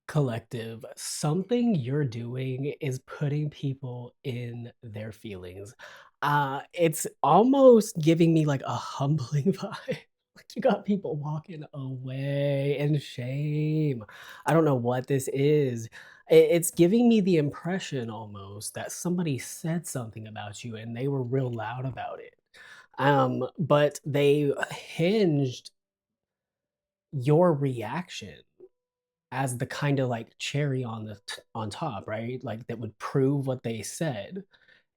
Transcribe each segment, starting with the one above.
Collective, something you're doing is putting people in their feelings. It's almost giving me like a humbling vibe. Like you got people walking away in shame. I don't know what this is. It's giving me the impression almost that somebody said something about you and they were real loud about it. But they hinged your reaction as the kinda, like, cherry on the on top, right? Like, that would prove what they said,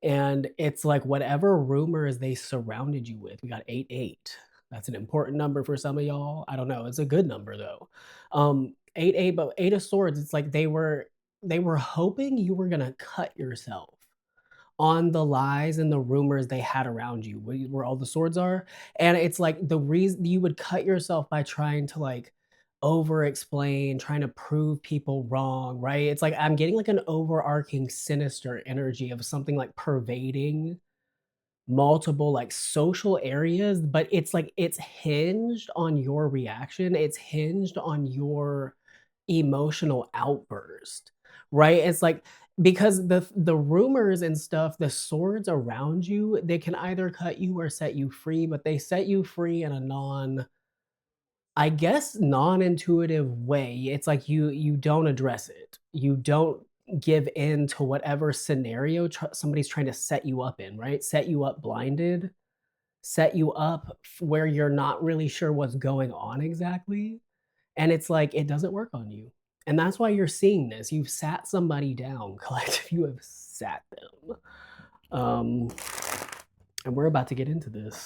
and it's like whatever rumors they surrounded you with. We got 88. That's an important number for some of y'all. I don't know, it's a good number though. 88, but 8 of swords, it's like they were hoping you were gonna cut yourself on the lies and the rumors they had around you, where all the swords are, and it's like the reason you would cut yourself by trying to, like, over explain, trying to prove people wrong, right? It's like I'm getting, like, an overarching sinister energy of something, like, pervading multiple, like, social areas, but it's like it's hinged on your reaction, it's hinged on your emotional outburst, right? It's like because the rumors and stuff, the swords around you, they can either cut you or set you free, but they set you free in a I guess, non-intuitive way. It's like you don't address it. You don't give in to whatever scenario somebody's trying to set you up in, right? Set you up blinded, set you up where you're not really sure what's going on exactly, and it's like, it doesn't work on you, and that's why you're seeing this. You've sat somebody down, collective, you have sat them. Um, and we're about to get into this.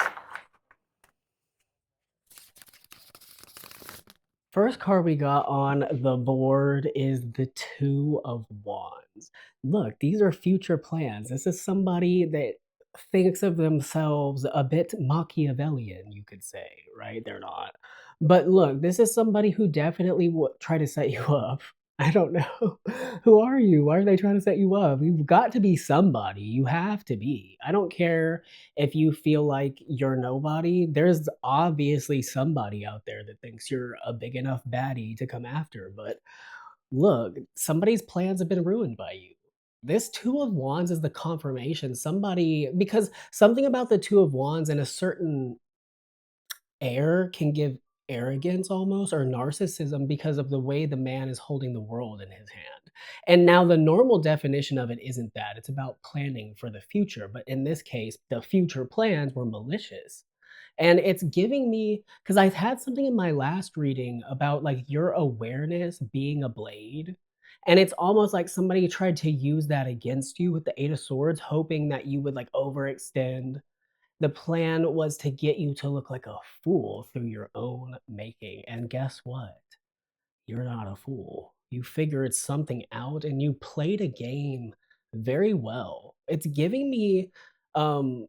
First card we got on the board is the Two of Wands. Look, these are future plans. This is somebody that thinks of themselves a bit Machiavellian, you could say, right? They're not. But look, this is somebody who definitely would try to set you up. I don't know. Who are you? Why are they trying to set you up? You've got to be somebody. You have to be. I don't care if you feel like you're nobody. There's obviously somebody out there that thinks you're a big enough baddie to come after. But look, somebody's plans have been ruined by you. This Two of Wands is the confirmation. Somebody, because something about the Two of Wands and a certain air can give arrogance almost or narcissism because of the way the man is holding the world in his hand. And now the normal definition of it isn't that. It's about planning for the future. But in this case, the future plans were malicious. And it's giving me because I've had something in my last reading about like your awareness being a blade. And it's almost like somebody tried to use that against you with the Eight of Swords, hoping that you would like overextend. The plan was to get you to look like a fool through your own making, and guess what? You're not a fool. You figured something out and you played a game very well. It's giving me, um,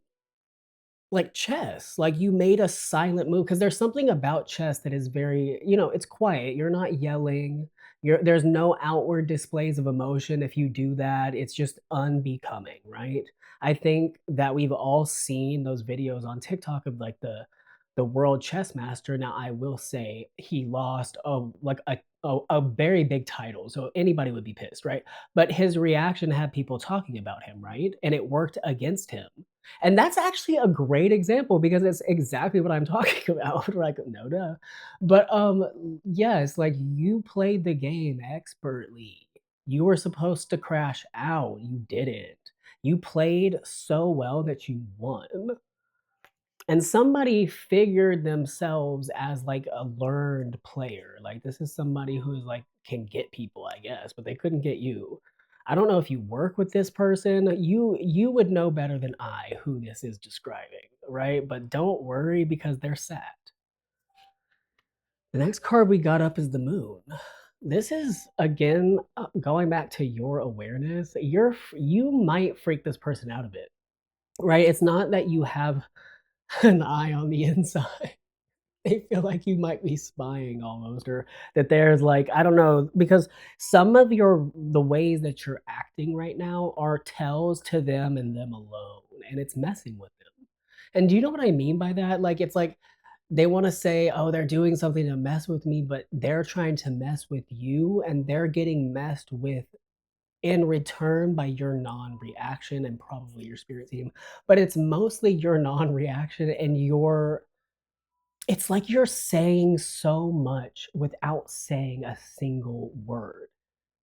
like chess, like you made a silent move because there's something about chess that is very it's quiet, you're not yelling, there's no outward displays of emotion. If you do that, it's just unbecoming, right? I think that we've all seen those videos on TikTok of like the world chess master. Now, I will say he lost a very big title, so anybody would be pissed, right? But his reaction had people talking about him, right? And it worked against him. And that's actually a great example because it's exactly what I'm talking about. Like, no duh. But yes, like you played the game expertly. You were supposed to crash out. You didn't. You played so well that you won. And somebody figured themselves as like a learned player. Like this is somebody who's like can get people, I guess, but they couldn't get you. I don't know if you work with this person. You would know better than I who this is describing, right? But don't worry because they're sad. The next card we got up is the moon. This is again going back to your awareness. You might freak this person out a bit, right? It's not that you have an eye on the inside. They feel like you might be spying almost, or that there's like I don't know, because some of the ways that you're acting right now are tells to them and them alone, and it's messing with them. And do you know what I mean by that? Like, it's like they wanna say, "Oh, they're doing something to mess with me," but they're trying to mess with you, and they're getting messed with in return by your non-reaction and probably your spirit team, but it's mostly your non-reaction and your it's like you're saying so much without saying a single word,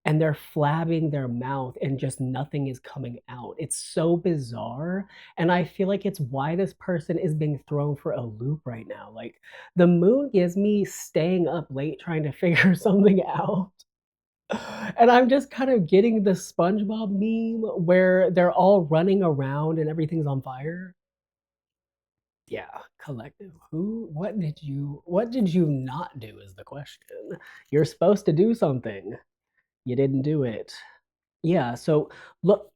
and they're flabbing their mouth and just nothing is coming out. It's so bizarre, and I feel like it's why this person is being thrown for a loop right now. Like, the moon gives me staying up late trying to figure something out. And I'm just kind of getting the SpongeBob meme where they're all running around and everything's on fire. Yeah, collective. What did you not do is the question. You're supposed to do something. You didn't do it. Yeah, so look,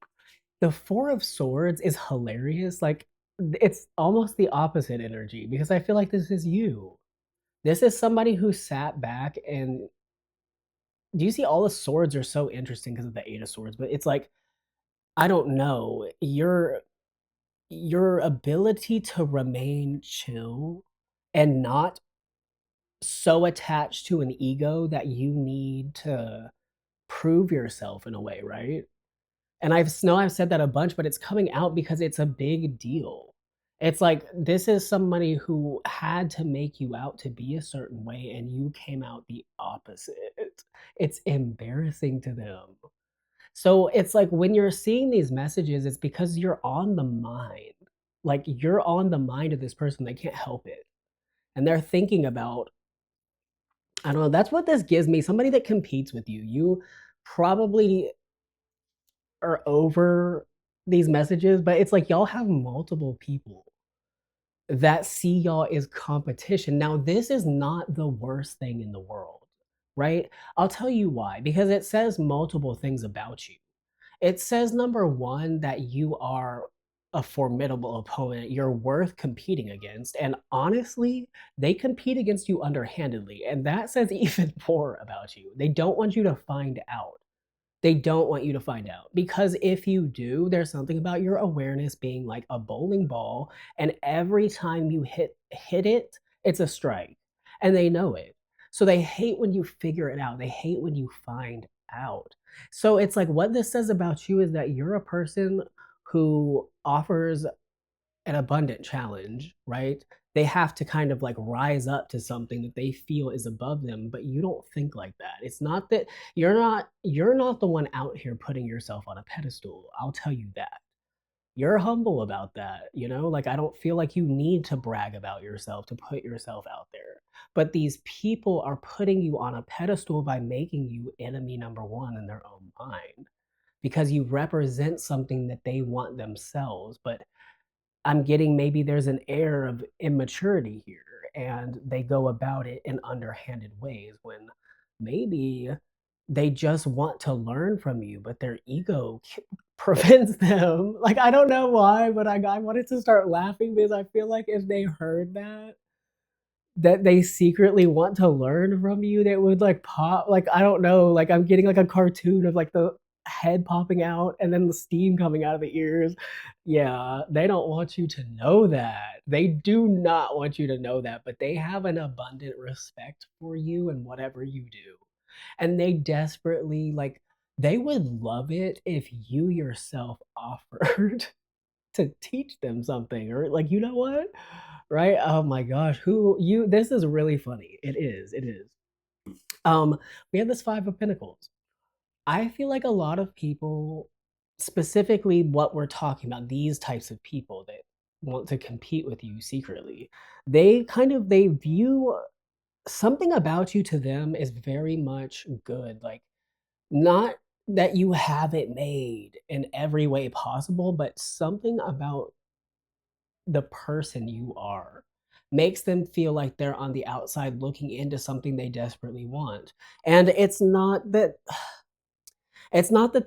the 4 of Swords is hilarious. Like, it's almost the opposite energy because I feel like this is you. This is somebody who sat back and do you see all the swords are so interesting because of the 8 of Swords, but it's like I don't know, your ability to remain chill and not so attached to an ego that you need to prove yourself in a way, right? And I've said that a bunch, but it's coming out because it's a big deal. It's like, this is somebody who had to make you out to be a certain way, and you came out the opposite. It's embarrassing to them. So it's like when you're seeing these messages, it's because you're on the mind. Like you're on the mind of this person, they can't help it. And they're thinking about, I don't know, that's what this gives me. Somebody that competes with you. You probably are over these messages, but it's like y'all have multiple people that see y'all as competition. Now, this is not the worst thing in the world, right? I'll tell you why. Because it says multiple things about you. It says, number 1, that you are a formidable opponent. You're worth competing against, and honestly, they compete against you underhandedly, and that says even more about you. They don't want you to find out. They don't want you to find out, because if you do, there's something about your awareness being like a bowling ball, and every time you hit it, it's a strike, and they know it. So they hate when you figure it out. They hate when you find out. So it's like what this says about you is that you're a person who offers an abundant challenge, right? They have to kind of like rise up to something that they feel is above them, but you don't think like that. It's not that you're not the one out here putting yourself on a pedestal. I'll tell you that. You're humble about that, you know? Like I don't feel like you need to brag about yourself to put yourself out there. But these people are putting you on a pedestal by making you enemy number 1 in their own mind because you represent something that they want themselves, but I'm getting maybe there's an air of immaturity here, and they go about it in underhanded ways when maybe they just want to learn from you, but their ego prevents them. Like, I don't know why, but I wanted to start laughing because I feel like if they heard that they secretly want to learn from you, that would, like, pop like, I don't know, like, I'm getting, like, a cartoon of, like, the head popping out and then the steam coming out of the ears. Yeah, they don't want you to know that. They do not want you to know that, but they have an abundant respect for you and whatever you do. And they desperately like, they would love it if you yourself offered to teach them something or like, you know what? Right? Oh my gosh, who you this is really funny. It is. Um, we have this 5 of Pentacles. I feel like a lot of people, specifically what we're talking about, these types of people that want to compete with you secretly, they view something about you to them is very much good. Like not that you have it made in every way possible, but something about the person you are makes them feel like they're on the outside looking into something they desperately want. And it's not that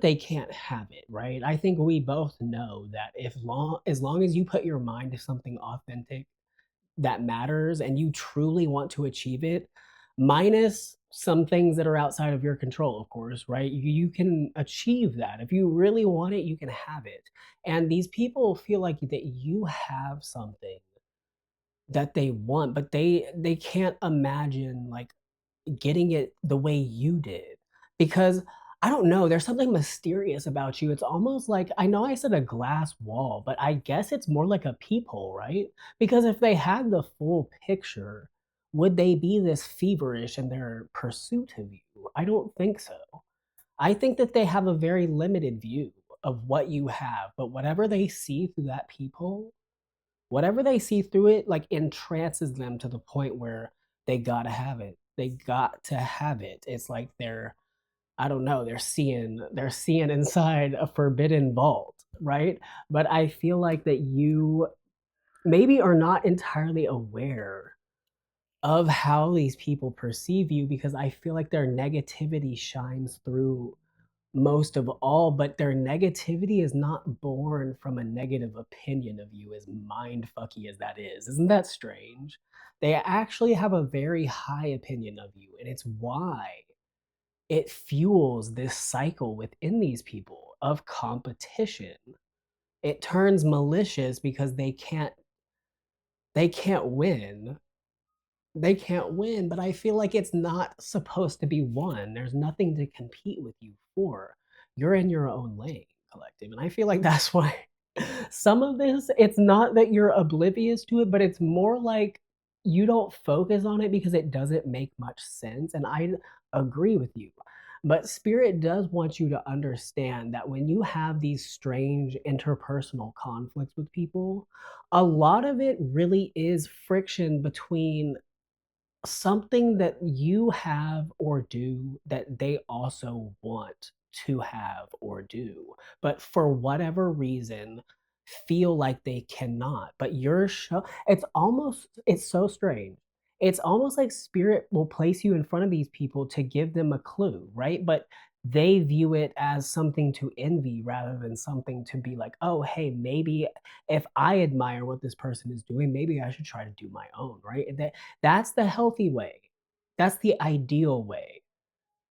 they can't have it, right? I think we both know that if long as long as you put your mind to something authentic that matters and you truly want to achieve it, minus some things that are outside of your control, of course, right? You can achieve that. If you really want it, you can have it. And these people feel like that you have something that they want, but they can't imagine, like, getting it the way you did. Because I don't know, there's something mysterious about you. It's almost like, I know I said a glass wall, but I guess it's more like a peephole, right? Because if they had the full picture, would they be this feverish in their pursuit of you? I don't think so. I think that they have a very limited view of what you have, but whatever they see through that peephole, whatever they see through it, like, entrances them to the point where they gotta have it. They got to have it. It's like they're, I don't know, they're seeing inside a forbidden vault, right? But I feel like that you maybe are not entirely aware of how these people perceive you, because I feel like their negativity shines through most of all, but their negativity is not born from a negative opinion of you, as mind fucky as that is. Isn't that strange? They actually have a very high opinion of you, and it's why it fuels this cycle within these people of competition. It turns malicious because they can't win. They can't win, but I feel like it's not supposed to be won. There's nothing to compete with you for. You're in your own lane, collective. And I feel like that's why some of this, it's not that you're oblivious to it, but it's more like you don't focus on it because it doesn't make much sense. And I agree with you. But Spirit does want you to understand that when you have these strange interpersonal conflicts with people, a lot of it really is friction between something that you have or do that they also want to have or do, but for whatever reason feel like they cannot. But it's so strange. It's almost like spirit will place you in front of these people to give them a clue, right? But they view it as something to envy rather than something to be like, oh, hey, maybe if I admire what this person is doing, maybe I should try to do my own, right? That's the healthy way. That's the ideal way,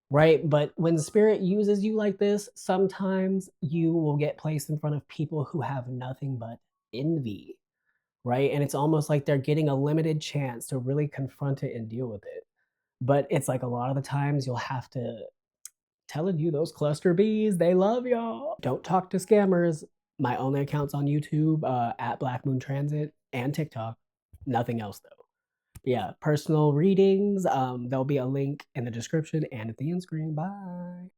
right? But when spirit uses you like this, sometimes you will get placed in front of people who have nothing but envy, right? And it's almost like they're getting a limited chance to really confront it and deal with it. But it's like a lot of the times you'll have to, telling you, those cluster bees, they love y'all. Don't talk to scammers. My only account's on YouTube, at Black Moon Transit, and TikTok. Nothing else though. Yeah, personal readings. There'll be a link in the description and at the end screen. Bye.